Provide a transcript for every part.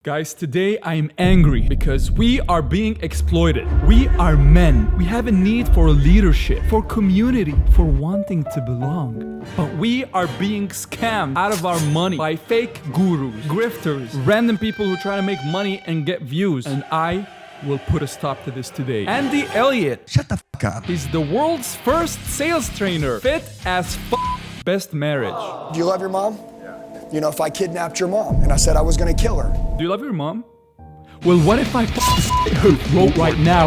Guys, today I'm angry because we are being exploited. We are men. We have a need for leadership, for community, for wanting to belong. But we are being scammed out of our money by fake gurus, grifters, random people who try to make money and get views. And I will put a stop to this today. Andy Elliot. Shut the fuck up. He's the world's first sales trainer. Fit as best marriage. Do you love your mom? You know, if I kidnapped your mom and I said I was gonna kill her. Do you love your mom? Well, what if I her throat right now?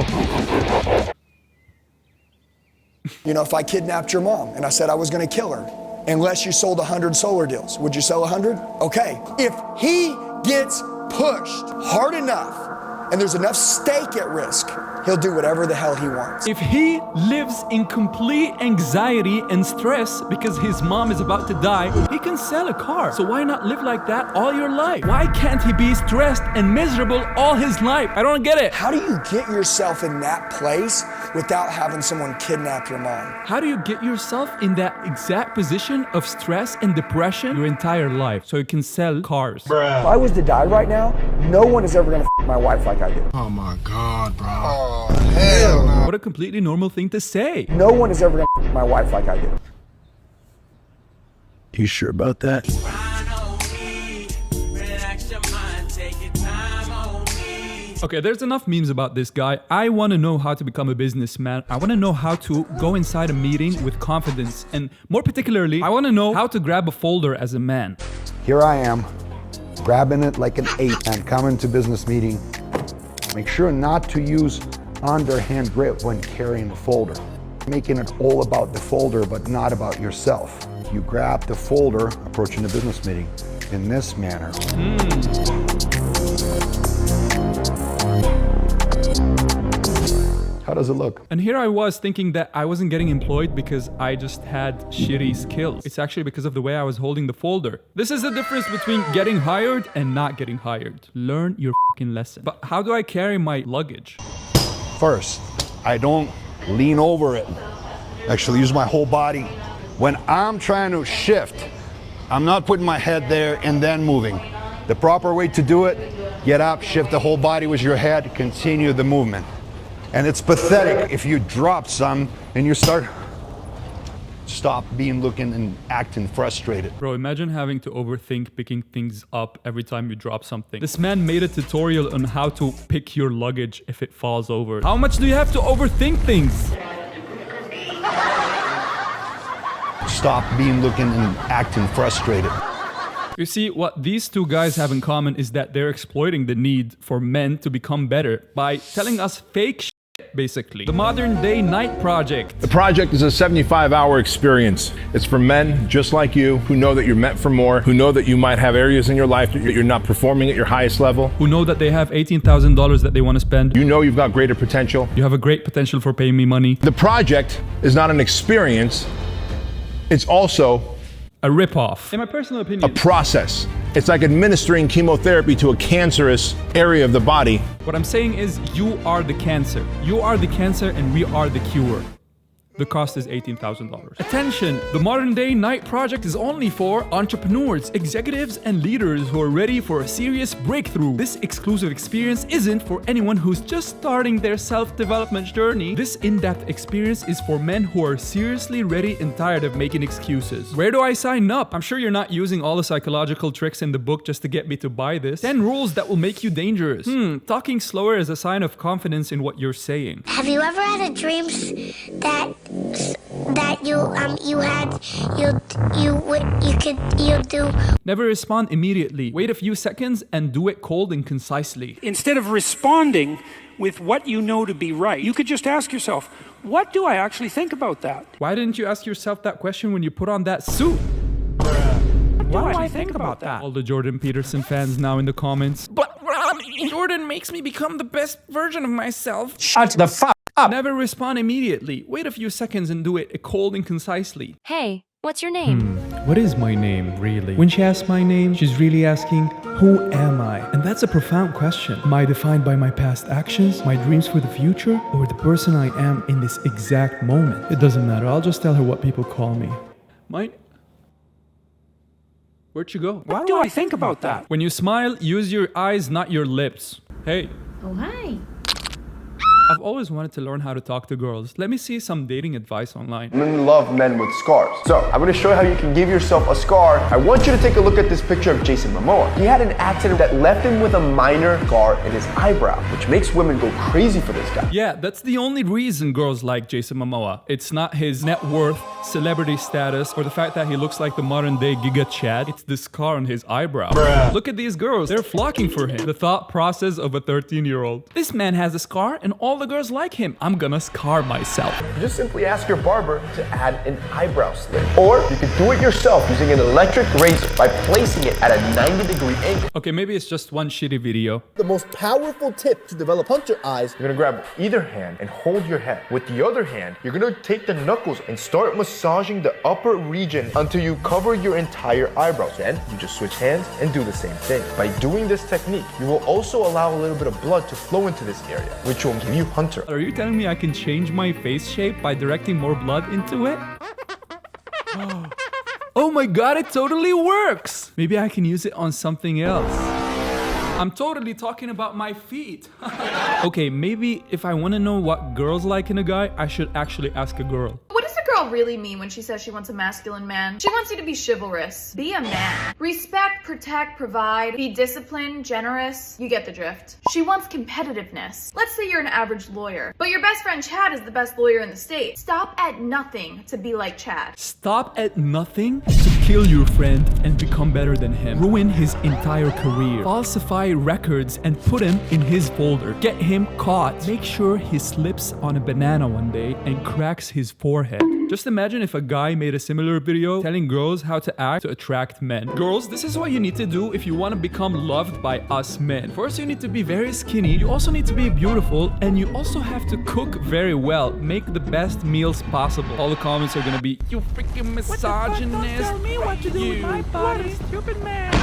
You know, if I kidnapped your mom and I said I was gonna kill her, unless you sold 100 solar deals, would you sell 100? Okay. If he gets pushed hard enough and there's enough stake at risk, he'll do whatever the hell he wants. If he lives in complete anxiety and stress because his mom is about to die, he can sell a car. So why not live like that all your life? Why can't he be stressed and miserable all his life? I don't get it. How do you get yourself in that place without having someone kidnap your mom? How do you get yourself in that exact position of stress and depression your entire life so you can sell cars? Bruh. If I was to die right now, no one is ever gonna my wife like I do. Oh my God, bro. Oh, hell no. What a completely normal thing to say. No one is ever gonna my wife like I do. You sure about that? Okay, there's enough memes about this guy. I want to know how to become a businessman. I want to know how to go inside a meeting with confidence. And more particularly, I want to know how to grab a folder as a man. Here I am, grabbing it like an ape and coming to business meeting. Make sure not to use underhand grip when carrying the folder. Making it all about the folder, but not about yourself. You grab the folder, approaching the business meeting in this manner. How does it look? And here I was thinking that I wasn't getting employed because I just had shitty skills. It's actually because of the way I was holding the folder. This is the difference between getting hired and not getting hired. Learn your fucking lesson. But how do I carry my luggage? First, I don't lean over it. Actually, use my whole body. When I'm trying to shift, I'm not putting my head there and then moving. The proper way to do it, get up, shift the whole body with your head, continue the movement. And it's pathetic if you drop some and you stop looking and acting frustrated. Bro, imagine having to overthink picking things up every time you drop something. This man made a tutorial on how to pick your luggage if it falls over. How much do you have to overthink things? Stop looking and acting frustrated. You see, what these two guys have in common is that they're exploiting the need for men to become better by telling us fake shit, basically. The modern day night project. The project is a 75-hour experience. It's for men just like you who know that you're meant for more, who know that you might have areas in your life that you're not performing at your highest level. Who know that they have $18,000 that they want to spend. You know you've got greater potential. You have a great potential for paying me money. The project is not an experience. It's also a ripoff. In my personal opinion. A process. It's like administering chemotherapy to a cancerous area of the body. What I'm saying is you are the cancer. You are the cancer and we are the cure. The cost is $18,000. Attention! The modern day night project is only for entrepreneurs, executives, and leaders who are ready for a serious breakthrough. This exclusive experience isn't for anyone who's just starting their self-development journey. This in-depth experience is for men who are seriously ready and tired of making excuses. Where do I sign up? I'm sure you're not using all the psychological tricks in the book just to get me to buy this. 10 rules that will make you dangerous. Talking slower is a sign of confidence in what you're saying. Have you ever had a dream that you do? Never respond immediately. Wait a few seconds and do it cold and concisely. Instead of responding with what you know to be right, you could just ask yourself, what do I actually think about that? Why didn't you ask yourself that question when you put on that suit? Why do I think about that? All the Jordan Peterson fans now in the comments. But Jordan makes me become the best version of myself. Shut the fuck up. Never respond immediately. Wait a few seconds and do it cold and concisely. Hey, what's your name? What is my name, really? When she asks my name, she's really asking, who am I? And that's a profound question. Am I defined by my past actions, my dreams for the future, or the person I am in this exact moment? It doesn't matter. I'll just tell her what people call me. Where'd you go? What do I think about that? When you smile, use your eyes, not your lips. Hey. Oh, hi. I've always wanted to learn how to talk to girls. Let me see some dating advice online. Women love men with scars. So I'm going to show you how you can give yourself a scar. I want you to take a look at this picture of Jason Momoa. He had an accident that left him with a minor scar in his eyebrow, which makes women go crazy for this guy. Yeah, that's the only reason girls like Jason Momoa. It's not his net worth, celebrity status, or the fact that he looks like the modern day Giga Chad. It's the scar on his eyebrow. Bruh. Look at these girls. They're flocking for him. The thought process of a 13-year-old. This man has a scar and all the girls like him. I'm gonna scar myself. You just simply ask your barber to add an eyebrow slit. Or you can do it yourself using an electric razor by placing it at a 90-degree angle. Okay, maybe it's just one shitty video. The most powerful tip to develop hunter eyes, you're gonna grab either hand and hold your head. With the other hand, you're gonna take the knuckles and start massaging the upper region until you cover your entire eyebrows. Then you just switch hands and do the same thing. By doing this technique, you will also allow a little bit of blood to flow into this area, which will give you hunter. Are you telling me I can change my face shape by directing more blood into it? Oh my god, it totally works! Maybe I can use it on something else. I'm totally talking about my feet. Okay, maybe if I want to know what girls like in a guy, I should actually ask a girl. What does a girl really mean when she says she wants a masculine man? She wants you to be chivalrous. Be a man. Respect, protect, provide. Be disciplined, generous. You get the drift. She wants competitiveness. Let's say you're an average lawyer, but your best friend Chad is the best lawyer in the state. Stop at nothing to be like Chad. Stop at nothing to kill your friend and become better than him. Ruin his entire career. Falsify records and put him in his folder. Get him caught. Make sure he slips on a banana one day and cracks his forehead. Just imagine if a guy made a similar video telling girls how to act to attract men. Girls, this is what you need to do if you want to become loved by us men. First, you need to be very skinny. You also need to be beautiful. And you also have to cook very well. Make the best meals possible. All the comments are gonna be, you freaking misogynist. Don't tell me what to do with my body, stupid man.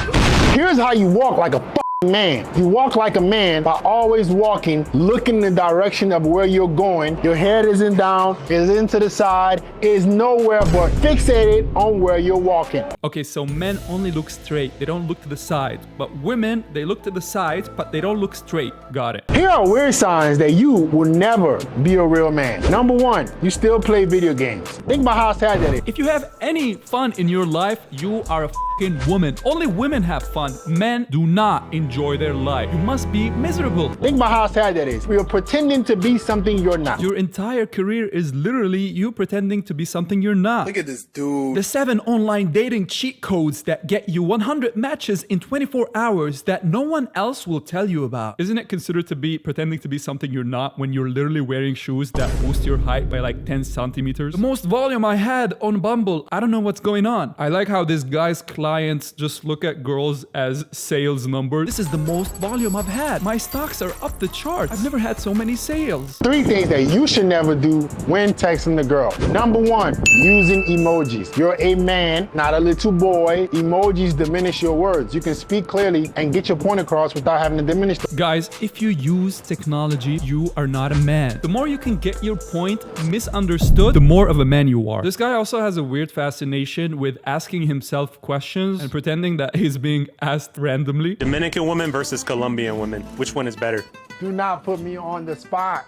Here's how you walk like a man. You walk like a man by always walking, looking in the direction of where you're going. Your head isn't down, isn't to the side, is nowhere but fixated on where you're walking. Okay, so men only look straight. They don't look to the side. But women, they look to the sides, but they don't look straight. Got it. Here are weird signs that you will never be a real man. Number one, you still play video games. Think about how sad that is. If you have any fun in your life, you are a fucking woman. Only women have fun. Men do not enjoy their life. You must be miserable. Think about how sad that is. You're pretending to be something you're not. Your entire career is literally you pretending to be something you're not. Look at this dude. The 7 online dating cheat codes that get you 100 matches in 24 hours that no one else will tell you about. Isn't it considered to be pretending to be something you're not when you're literally wearing shoes that boost your height by like 10 centimeters? The most volume I had on Bumble. I don't know what's going on. I like how this guy's clients just look at girls as sales numbers. This is the most volume I've had. My stocks are up the charts. I've never had so many sales. 3 things that you should never do when texting a girl. Number 1, using emojis. You're a man, not a little boy. Emojis diminish your words. You can speak clearly and get your point across without having to diminish them. Guys, if you use technology, you are not a man. The more you can get your point misunderstood, the more of a man you are. This guy also has a weird fascination with asking himself questions and pretending that he's being asked randomly. Dominican women versus Colombian women. Which one is better? Do not put me on the spot.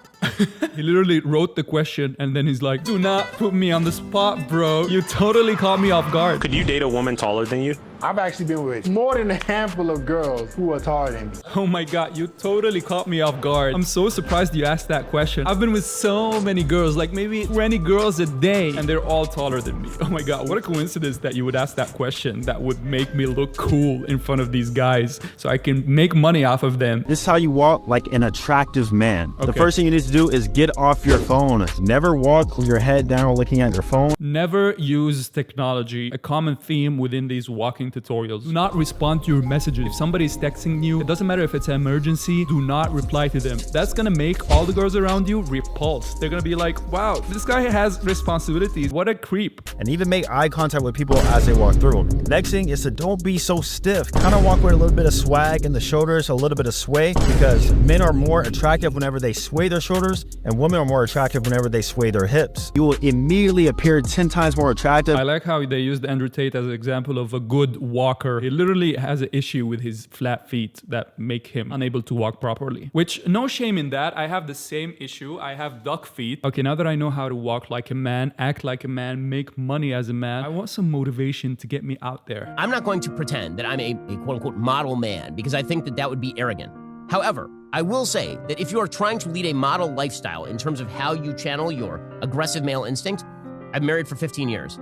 He literally wrote the question and then he's like, do not put me on the spot, bro. You totally caught me off guard. Could you date a woman taller than you? I've actually been with more than a handful of girls who are taller than me. Oh my god, you totally caught me off guard. I'm so surprised you asked that question. I've been with so many girls, like maybe 20 girls a day, and they're all taller than me. Oh my god, what a coincidence that you would ask that question that would make me look cool in front of these guys so I can make money off of them. This is how you walk like an attractive man. Okay. The first thing you need to do is get off your phone. Never walk with your head down looking at your phone. Never use technology. A common theme within these walking tutorials. Do not respond to your messages. If somebody's texting you, it doesn't matter if it's an emergency, do not reply to them. That's gonna make all the girls around you repulsed. They're gonna be like, wow, this guy has responsibilities. What a creep. And even make eye contact with people as they walk through. Next thing is to don't be so stiff. Kind of walk with a little bit of swag in the shoulders, a little bit of sway, because men are more attractive whenever they sway their shoulders, and women are more attractive whenever they sway their hips. You will immediately appear 10 times more attractive. I like how they used Andrew Tate as an example of a good walker. He literally has an issue with his flat feet that make him unable to walk properly. Which, no shame in that. I have the same issue. I have duck feet. Okay, now that I know how to walk like a man, act like a man, make money as a man, I want some motivation to get me out there. I'm not going to pretend that I'm a quote-unquote model man because I think that would be arrogant. However, I will say that if you are trying to lead a model lifestyle in terms of how you channel your aggressive male instinct, I'm married for 15 years.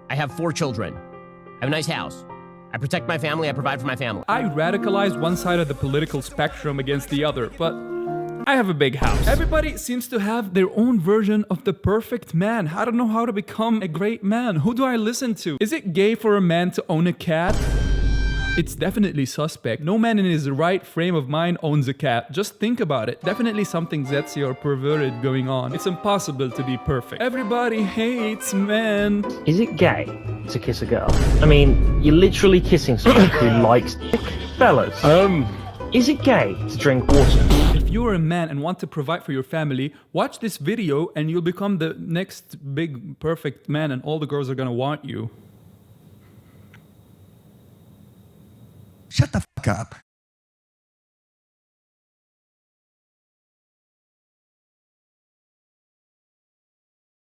I have 4 children. I have a nice house. I protect my family. I provide for my family. I radicalize one side of the political spectrum against the other, but I have a big house. Everybody seems to have their own version of the perfect man. I don't know how to become a great man. Who do I listen to? Is it gay for a man to own a cat? It's definitely suspect. No man in his right frame of mind owns a cat. Just think about it. Definitely something zetsy or perverted going on. It's impossible to be perfect. Everybody hates men. Is it gay to kiss a girl? I mean, you're literally kissing someone who likes dick. Fellas, is it gay to drink water? If you're a man and want to provide for your family, watch this video and you'll become the next big perfect man and all the girls are gonna want you. Shut the fuck up.